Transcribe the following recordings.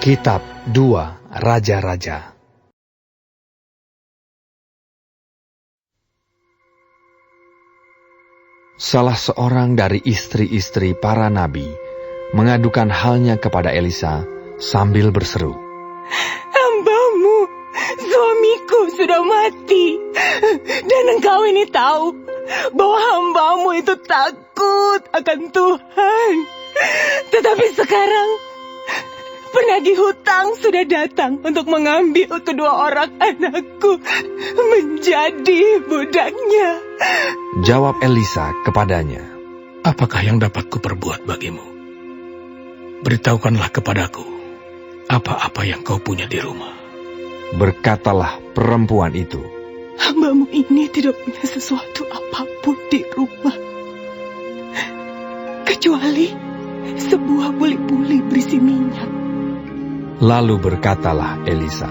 Kitab 2 Raja-Raja. Salah seorang dari istri-istri para nabi mengadukan halnya kepada Elisa sambil berseru, "Hambamu, suamiku sudah mati, dan engkau ini tahu bahwa hambamu itu takut akan Tuhan. Tetapi sekarang penagih hutang sudah datang untuk mengambil kedua orang anakku menjadi budaknya." Jawab Elisa kepadanya, "Apakah yang dapat kuperbuat bagimu? Beritahukanlah kepadaku apa-apa yang kau punya di rumah." Berkatalah perempuan itu, "Hambamu ini tidak punya sesuatu apapun di rumah, kecuali sebuah buli-buli berisi minyak." Lalu berkatalah Elisa,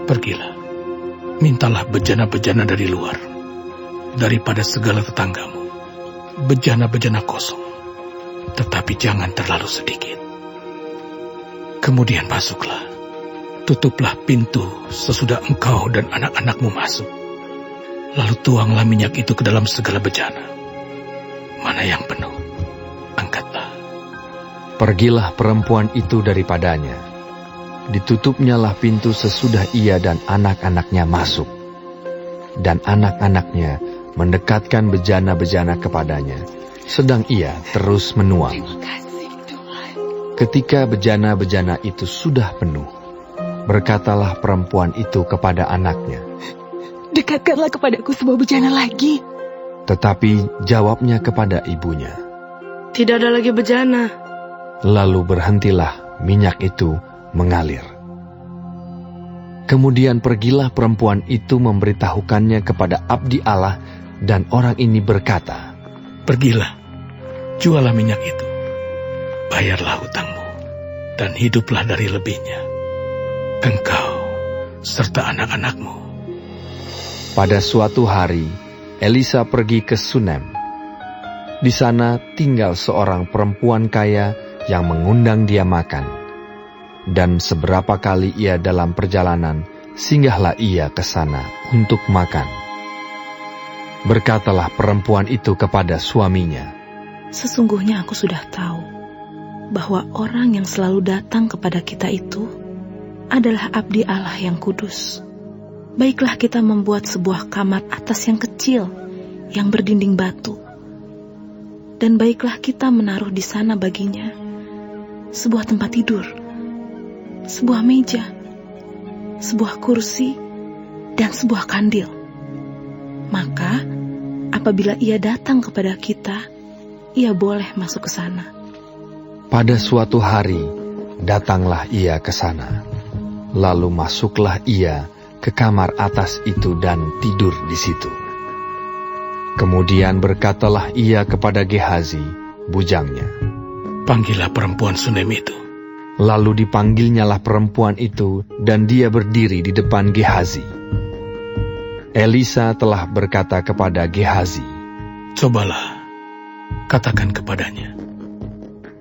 "Pergilah, mintalah bejana-bejana dari luar, daripada segala tetanggamu, bejana-bejana kosong, tetapi jangan terlalu sedikit. Kemudian masuklah, tutuplah pintu sesudah engkau dan anak-anakmu masuk. Lalu tuanglah minyak itu ke dalam segala bejana. Mana yang penuh, angkatlah." Pergilah perempuan itu daripadanya. Ditutupnyalah pintu sesudah ia dan anak-anaknya masuk. Dan anak-anaknya mendekatkan bejana-bejana kepadanya, sedang ia terus menuang. Terima kasih, Tuhan. Ketika bejana-bejana itu sudah penuh, berkatalah perempuan itu kepada anaknya, "Dekatkanlah kepadaku sebuah bejana lagi." tetapi jawabnya kepada ibunya. "Tidak ada lagi bejana." Lalu berhentilah minyak itu mengalir. Kemudian pergilah perempuan itu memberitahukannya kepada abdi Allah, dan orang ini berkata, Pergilah, jualah minyak itu, bayarlah hutangmu, dan hiduplah dari lebihnya, engkau serta anak-anakmu." Pada suatu hari, Elisa pergi ke Sunem. Di sana tinggal seorang perempuan kaya yang mengundang dia makan. Dan seberapa kali ia dalam perjalanan, singgahlah ia ke sana untuk makan. Berkatalah perempuan itu kepada suaminya, "Sesungguhnya aku sudah tahu bahwa orang yang selalu datang kepada kita itu adalah abdi Allah yang kudus. Baiklah kita membuat sebuah kamar atas yang kecil, yang berdinding batu. Dan baiklah kita menaruh di sana baginya sebuah tempat tidur, sebuah meja, sebuah kursi, dan sebuah kandil. Maka, apabila ia datang kepada kita, ia boleh masuk ke sana." Pada suatu hari, datanglah ia ke sana. Lalu masuklah ia ke kamar atas itu dan tidur di situ. Kemudian berkatalah ia kepada Gehazi, bujangnya. Panggillah perempuan Sunem itu. Lalu dipanggilnyalah perempuan itu, dan dia berdiri di depan Gehazi. Elisa telah berkata kepada Gehazi, "Cobalah, katakan kepadanya,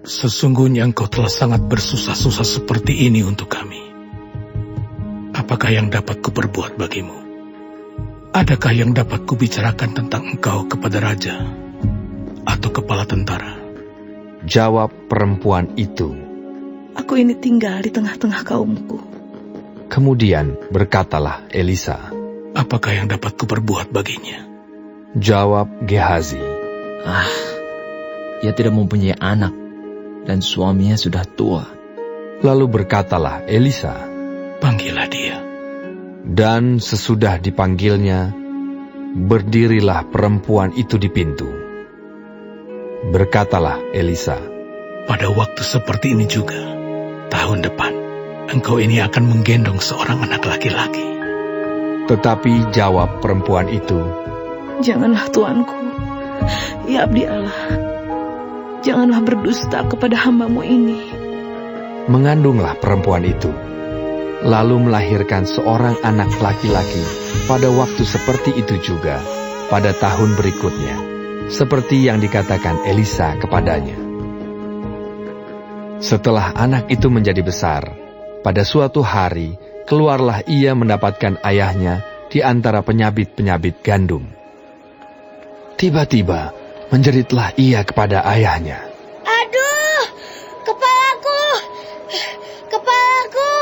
sesungguhnya engkau telah sangat bersusah-susah seperti ini untuk kami. Apakah yang dapat kuperbuat bagimu? Adakah yang dapat kubicarakan tentang engkau kepada raja atau kepala tentara?" Jawab perempuan itu, "Aku ini tinggal di tengah-tengah kaumku." Kemudian berkatalah Elisa, "Apakah yang dapat kuperbuat baginya?" Jawab Gehazi, Ia tidak mempunyai anak, dan suaminya sudah tua." Lalu berkatalah Elisa, "Panggillah dia." dan sesudah dipanggilnya, berdirilah perempuan itu di pintu. Berkatalah Elisa, "Pada waktu seperti ini juga, tahun depan, engkau ini akan menggendong seorang anak laki-laki." Tetapi jawab perempuan itu, "Janganlah tuanku, ya abdi Allah, janganlah berdusta kepada hambamu ini." Mengandunglah perempuan itu, lalu melahirkan seorang anak laki-laki pada waktu seperti itu juga, pada tahun berikutnya, seperti yang dikatakan Elisa kepadanya. Setelah anak itu menjadi besar, pada suatu hari keluarlah ia mendapatkan ayahnya di antara penyabit-penyabit gandum. Tiba-tiba menjeritlah ia kepada ayahnya. Aduh, kepalaku, kepalaku.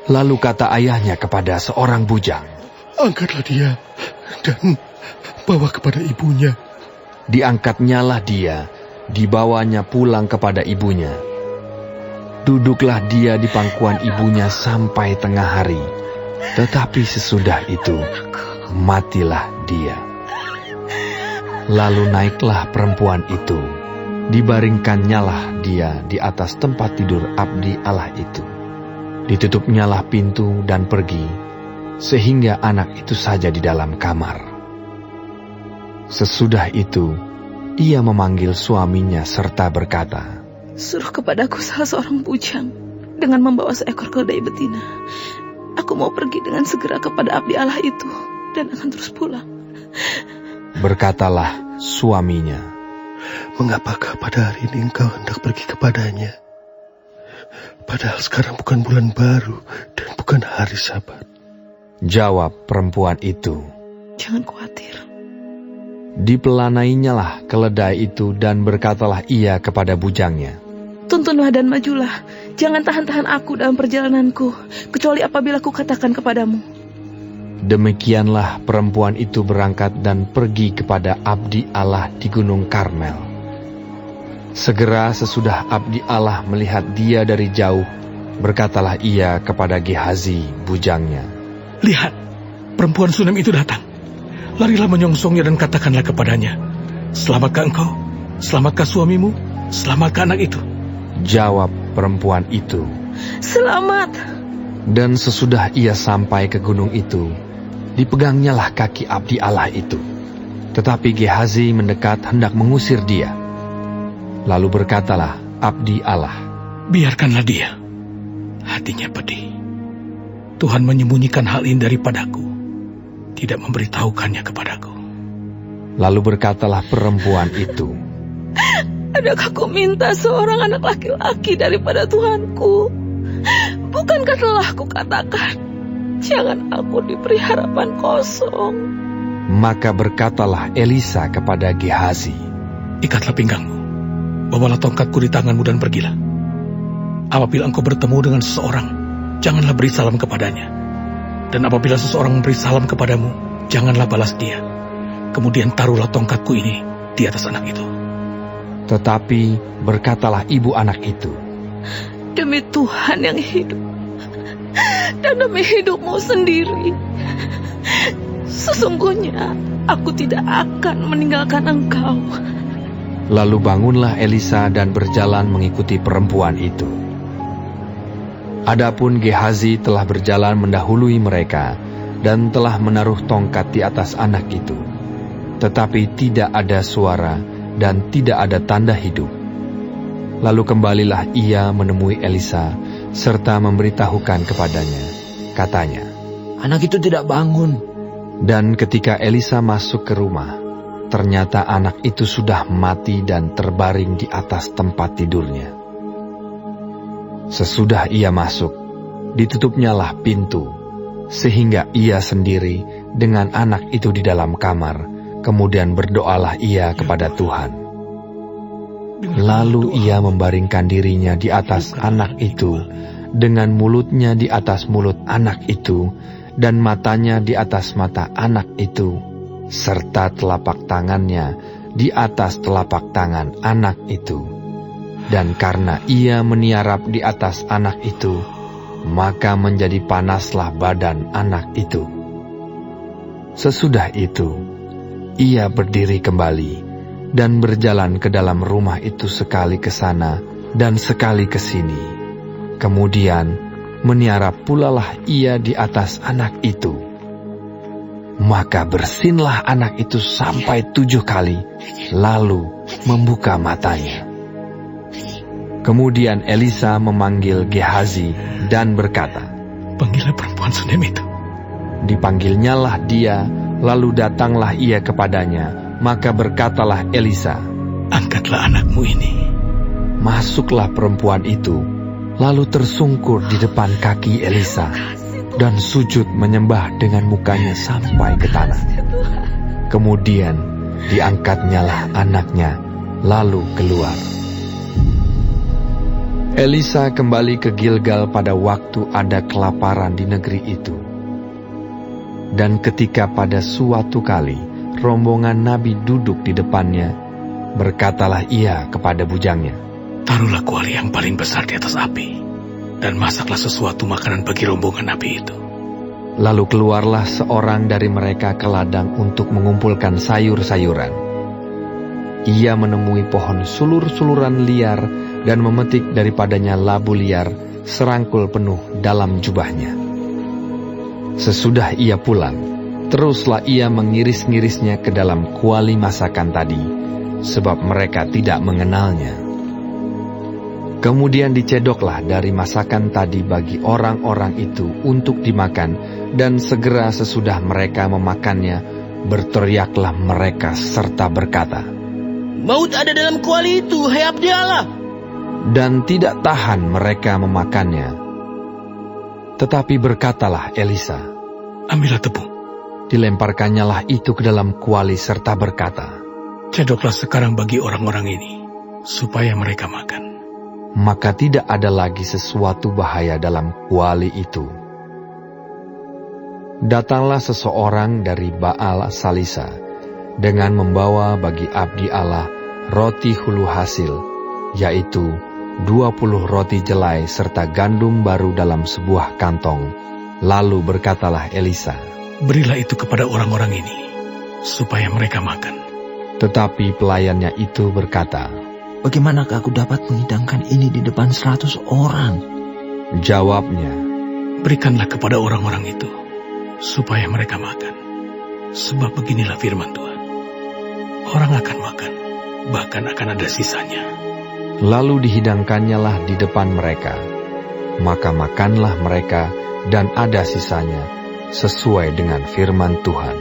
Lalu kata ayahnya kepada seorang bujang, angkatlah dia dan bawa kepada ibunya. Diangkatnyalah dia, dibawanya pulang kepada ibunya. Duduklah dia di pangkuan ibunya sampai tengah hari. Tetapi sesudah itu, matilah dia. Lalu naiklah perempuan itu, dibaringkannyalah dia di atas tempat tidur abdi Allah itu. Ditutupnyalah pintu dan pergi, sehingga anak itu saja di dalam kamar. Sesudah itu, ia memanggil suaminya serta berkata, Suruh kepadaku salah seorang bujang dengan membawa seekor keledai betina. Aku mau pergi dengan segera kepada abdi Allah itu dan akan terus pulang. Berkatalah suaminya, mengapakah pada hari ini engkau hendak pergi kepadanya? Padahal sekarang bukan bulan baru dan bukan hari Sabat. Jawab perempuan itu, Jangan khawatir. Dipelanainyalah keledai itu dan berkatalah ia kepada bujangnya, Tuntunlah dan majulah. Jangan tahan-tahan aku dalam perjalananku, kecuali apabila ku katakan kepadamu. Demikianlah perempuan itu berangkat dan pergi kepada abdi Allah di Gunung Karmel. Segera sesudah abdi Allah melihat dia dari jauh, berkatalah ia kepada Gehazi, bujangnya, Lihat, perempuan Sunem itu datang. Larilah menyongsongnya dan katakanlah kepadanya, Selamatkah engkau? Selamatkah suamimu? Selamatkah anak itu? Jawab perempuan itu, Selamat. Dan sesudah ia sampai ke gunung itu, dipegangnyalah kaki abdi Allah itu. Tetapi Gehazi mendekat hendak mengusir dia. Lalu berkatalah abdi Allah, Biarkanlah dia. Hatinya pedih. Tuhan menyembunyikan hal ini daripadaku, tidak memberitahukannya kepadaku. Lalu berkatalah perempuan itu, Adakah ku minta seorang anak laki-laki daripada Tuhanku? Bukankah telah ku katakan, jangan aku diberi harapan kosong? Maka berkatalah Elisa kepada Gehazi, Ikatlah pinggangmu, bawalah tongkatku di tanganmu dan pergilah. Apabila engkau bertemu dengan seseorang, janganlah beri salam kepadanya. Dan apabila seseorang memberi salam kepadamu, janganlah balas dia. Kemudian taruhlah tongkatku ini di atas anak itu. Tetapi berkatalah ibu anak itu, Demi Tuhan yang hidup, dan demi hidupmu sendiri, sesungguhnya aku tidak akan meninggalkan engkau. Lalu bangunlah Elisa dan berjalan mengikuti perempuan itu. Adapun Gehazi telah berjalan mendahului mereka dan telah menaruh tongkat di atas anak itu. Tetapi tidak ada suara dan tidak ada tanda hidup. Lalu kembalilah ia menemui Elisa serta memberitahukan kepadanya. Katanya, Anak itu tidak bangun. Dan ketika Elisa masuk ke rumah, ternyata anak itu sudah mati dan terbaring di atas tempat tidurnya. Sesudah ia masuk, ditutupnyalah pintu, sehingga ia sendiri dengan anak itu di dalam kamar. Kemudian berdoalah ia kepada Tuhan. Lalu ia membaringkan dirinya di atas anak itu, dengan mulutnya di atas mulut anak itu, dan matanya di atas mata anak itu, serta telapak tangannya di atas telapak tangan anak itu. Dan karena ia meniarap di atas anak itu, maka menjadi panaslah badan anak itu. Sesudah itu, ia berdiri kembali dan berjalan ke dalam rumah itu sekali ke sana dan sekali ke sini. Kemudian meniarap pulalah ia di atas anak itu. Maka bersinlah anak itu sampai 7 kali, lalu membuka matanya. Kemudian Elisa memanggil Gehazi dan berkata, Panggillah perempuan Sunem itu. Dipanggilnyalah dia, lalu datanglah ia kepadanya. Maka berkatalah Elisa, Angkatlah anakmu ini. Masuklah perempuan itu, lalu tersungkur di depan kaki Elisa dan sujud menyembah dengan mukanya sampai ke tanah. Kemudian diangkatnyalah anaknya, lalu keluar. Elisa kembali ke Gilgal pada waktu ada kelaparan di negeri itu. Dan ketika pada suatu kali rombongan nabi duduk di depannya, berkatalah ia kepada bujangnya, "Taruhlah kuali yang paling besar di atas api, dan masaklah sesuatu makanan bagi rombongan nabi itu." Lalu keluarlah seorang dari mereka ke ladang untuk mengumpulkan sayur-sayuran. Ia menemui pohon sulur-suluran liar dan memetik daripadanya labu liar serangkul penuh dalam jubahnya. Sesudah ia pulang, teruslah ia mengiris-ngirisnya ke dalam kuali masakan tadi, sebab mereka tidak mengenalnya. Kemudian dicedoklah dari masakan tadi bagi orang-orang itu untuk dimakan, dan segera sesudah mereka memakannya, berteriaklah mereka serta berkata, "Maut ada dalam kuali itu, hai abdi Allah!" Dan tidak tahan mereka memakannya. Tetapi berkatalah Elisa, "Ambillah tepung." Dilemparkannyalah itu ke dalam kuali serta berkata, "Cedoklah sekarang bagi orang-orang ini, supaya mereka makan." Maka tidak ada lagi sesuatu bahaya dalam kuali itu. Datanglah seseorang dari Baal Salisa dengan membawa bagi abdi Allah roti hulu hasil, yaitu 20 roti jelai serta gandum baru dalam sebuah kantong. Lalu berkatalah Elisa, "Berilah itu kepada orang-orang ini, supaya mereka makan." Tetapi pelayannya itu berkata, "Bagaimanakah aku dapat menghidangkan ini di depan 100 orang?" Jawabnya, "Berikanlah kepada orang-orang itu, supaya mereka makan. Sebab beginilah firman Tuhan, orang akan makan, bahkan akan ada sisanya." Lalu dihidangkannyalah di depan mereka. Maka makanlah mereka dan ada sisanya, sesuai dengan firman Tuhan.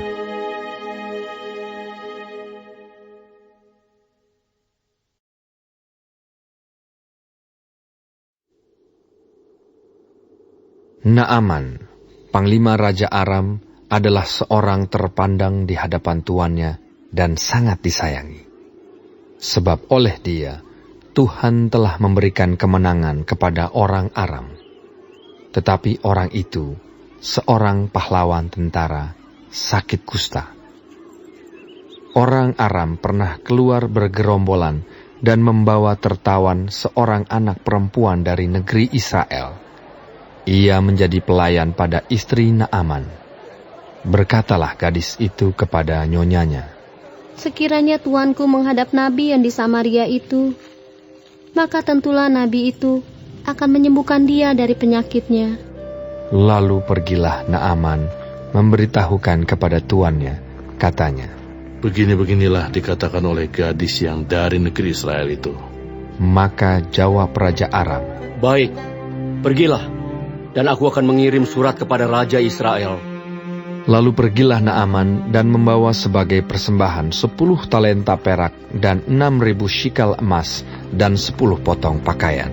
Naaman, panglima Raja Aram, adalah seorang terpandang di hadapan tuannya dan sangat disayangi. Sebab oleh dia, Tuhan telah memberikan kemenangan kepada orang Aram. Tetapi orang itu, seorang pahlawan tentara, sakit kusta. Orang Aram pernah keluar bergerombolan dan membawa tertawan seorang anak perempuan dari negeri Israel. Ia menjadi pelayan pada istri Naaman. Berkatalah gadis itu kepada nyonyanya, Sekiranya tuanku menghadap nabi yang di Samaria itu, maka tentulah nabi itu akan menyembuhkan dia dari penyakitnya. Lalu pergilah Naaman memberitahukan kepada tuannya, katanya, "Begini-beginilah dikatakan oleh gadis yang dari negeri Israel itu." Maka jawab Raja Aram, "Baik, pergilah, dan aku akan mengirim surat kepada Raja Israel." Lalu pergilah Naaman dan membawa sebagai persembahan 10 talenta perak dan 6.000 shikal emas dan 10 potong pakaian.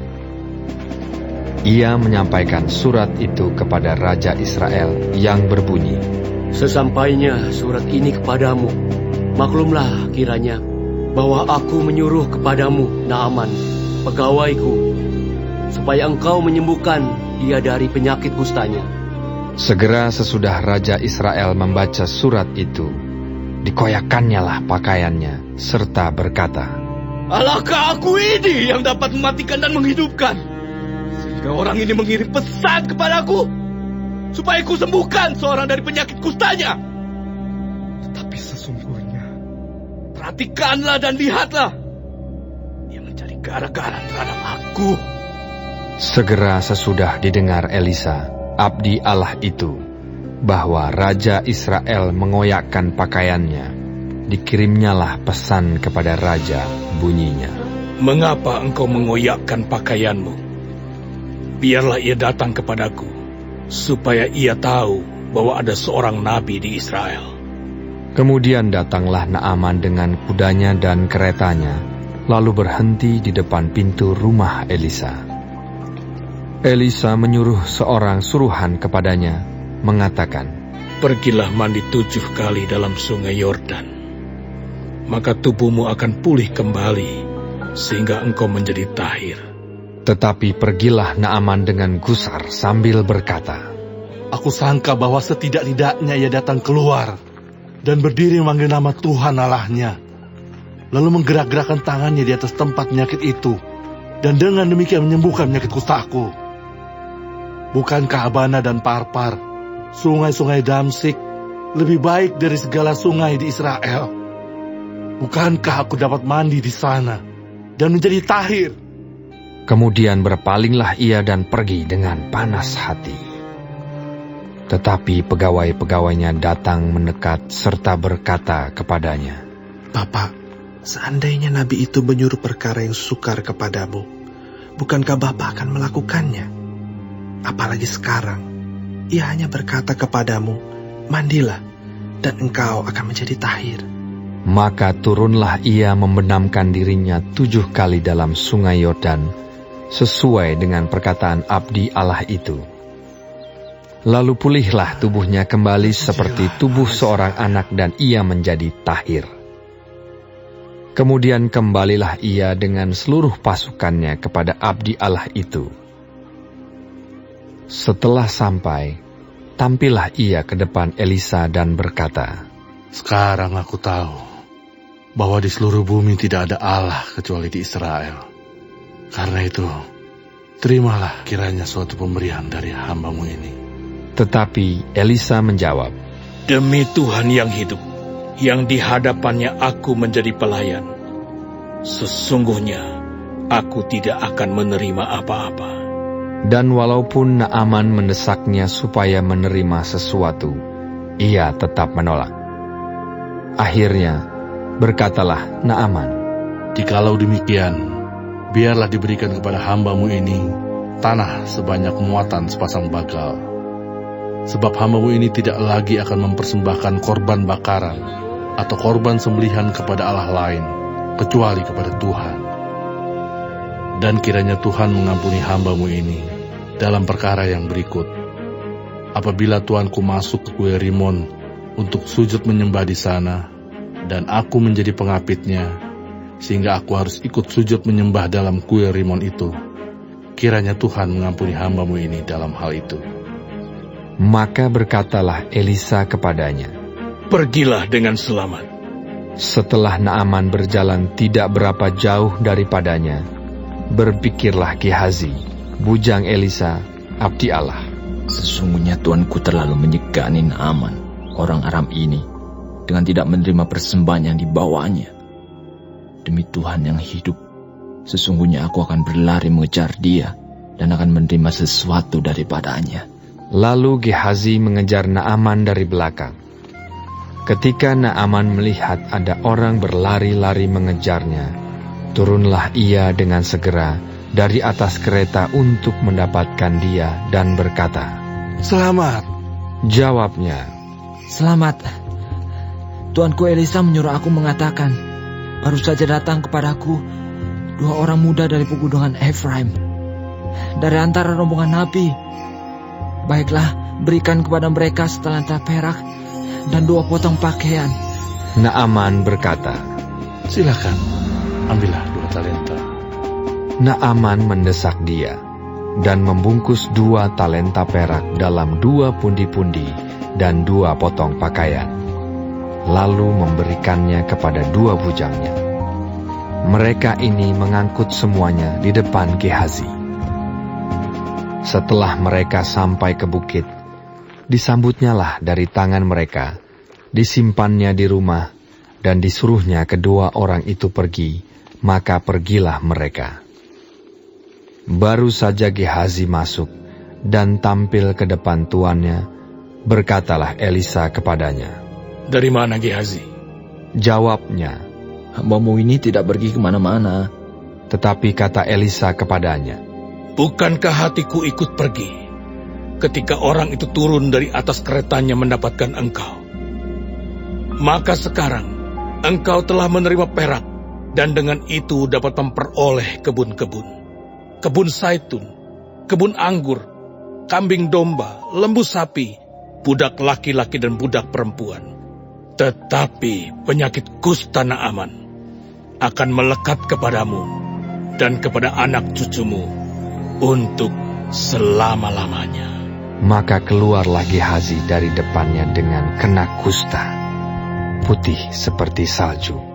Ia menyampaikan surat itu kepada Raja Israel yang berbunyi, "Sesampainya surat ini kepadamu, maklumlah kiranya bahwa aku menyuruh kepadamu Naaman, pegawaiku, supaya engkau menyembuhkan dia dari penyakit kustanya." Segera sesudah Raja Israel membaca surat itu, dikoyakkannyalah pakaiannya, serta berkata, "Alahkah aku ini yang dapat mematikan dan menghidupkan, sehingga orang ini mengirim pesan kepadaku, supaya ku sembuhkan seorang dari penyakit kustanya? Tetapi sesungguhnya, perhatikanlah dan lihatlah, dia mencari gara-gara terhadap aku." Segera sesudah didengar Elisa, abdi Allah itu, bahwa Raja Israel mengoyakkan pakaiannya, dikirimnyalah pesan kepada Raja, bunyinya, "Mengapa engkau mengoyakkan pakaianmu? Biarlah ia datang kepadaku, supaya ia tahu bahwa ada seorang nabi di Israel." Kemudian datanglah Naaman dengan kudanya dan keretanya, lalu berhenti di depan pintu rumah Elisa. Elisa menyuruh seorang suruhan kepadanya, mengatakan, "Pergilah mandi 7 kali dalam sungai Yordan, maka tubuhmu akan pulih kembali, sehingga engkau menjadi tahir." Tetapi pergilah Naaman dengan gusar sambil berkata, Aku sangka bahwa setidak-tidaknya ia datang keluar dan berdiri memanggil nama Tuhan Allahnya, lalu menggerak-gerakkan tangannya di atas tempat penyakit itu, dan dengan demikian menyembuhkan penyakit kustaku. Bukankah Abana dan Parpar, sungai-sungai Damsik, lebih baik dari segala sungai di Israel? Bukankah aku dapat mandi di sana dan menjadi tahir? Kemudian berpalinglah ia dan pergi dengan panas hati. Tetapi pegawai-pegawainya datang mendekat serta berkata kepadanya, Bapak, seandainya nabi itu menyuruh perkara yang sukar kepadamu, bukankah Bapak akan melakukannya? Apalagi sekarang, ia hanya berkata kepadamu, mandilah, dan engkau akan menjadi tahir. Maka turunlah ia membenamkan dirinya 7 kali dalam sungai Yordan, sesuai dengan perkataan abdi Allah itu. Lalu pulihlah tubuhnya kembali seperti tubuh seorang anak dan ia menjadi tahir. Kemudian kembalilah ia dengan seluruh pasukannya kepada abdi Allah itu. Setelah sampai, tampillah ia ke depan Elisa dan berkata, Sekarang aku tahu bahwa di seluruh bumi tidak ada Allah kecuali di Israel. Karena itu, terimalah kiranya suatu pemberian dari hamba-Mu ini. Tetapi Elisa menjawab, Demi Tuhan yang hidup, yang di hadapannya aku menjadi pelayan, sesungguhnya aku tidak akan menerima apa-apa. Dan walaupun Naaman mendesaknya supaya menerima sesuatu, ia tetap menolak. Akhirnya berkatalah Naaman, Jikalau demikian, biarlah diberikan kepada hamba-Mu ini tanah sebanyak muatan sepasang bagal. Sebab hamba-Mu ini tidak lagi akan mempersembahkan korban bakaran atau korban sembelihan kepada Allah lain, kecuali kepada Tuhan. Dan kiranya Tuhan mengampuni hamba-Mu ini dalam perkara yang berikut. Apabila tuanku masuk ke kuil Rimon untuk sujud menyembah di sana, dan aku menjadi pengapitnya, sehingga aku harus ikut sujud menyembah dalam kuil Rimon itu, kiranya Tuhan mengampuni hamba-Mu ini dalam hal itu. Maka berkatalah Elisa kepadanya, Pergilah dengan selamat. Setelah Naaman berjalan tidak berapa jauh daripadanya, berpikirlah Gehazi, bujang Elisa, abdi Allah. Sesungguhnya tuanku terlalu menyegani Naaman, orang Aram ini, dengan tidak menerima persembahan yang dibawanya. Demi Tuhan yang hidup, sesungguhnya aku akan berlari mengejar dia, dan akan menerima sesuatu daripadanya. Lalu Gehazi mengejar Naaman dari belakang. Ketika Naaman melihat ada orang berlari-lari mengejarnya, turunlah ia dengan segera dari atas kereta untuk mendapatkan dia dan berkata, Selamat. Jawabnya, Selamat. Tuanku Elisa menyuruh aku mengatakan, baru saja datang kepadaku 2 orang muda dari pegunungan Efraim, dari antara rombongan nabi. Baiklah, berikan kepada mereka setalenta perak dan 2 potong pakaian. Naaman berkata, Silakan, ambillah 2 talenta. Naaman mendesak dia dan membungkus 2 talenta perak dalam 2 pundi-pundi dan 2 potong pakaian, lalu memberikannya kepada 2 bujangnya. Mereka ini mengangkut semuanya di depan Gehazi. Setelah mereka sampai ke bukit, disambutnyalah dari tangan mereka, disimpannya di rumah, dan disuruhnya kedua orang itu pergi, maka pergilah mereka. Baru saja Gehazi masuk dan tampil ke depan tuannya, berkatalah Elisa kepadanya, Dari mana Gehazi? Jawabnya, Hamba-Mu ini tidak pergi kemana-mana. Tetapi kata Elisa kepadanya, Bukankah hatiku ikut pergi ketika orang itu turun dari atas keretanya mendapatkan engkau? Maka sekarang engkau telah menerima perak dan dengan itu dapat memperoleh kebun-kebun, kebun zaitun, kebun anggur, kambing domba, lembu sapi, budak laki-laki dan budak perempuan. Tetapi penyakit kusta Naaman akan melekat kepadamu dan kepada anak cucumu untuk selama-lamanya. Maka keluarlah Gehazi dari depannya dengan kena kusta, putih seperti salju.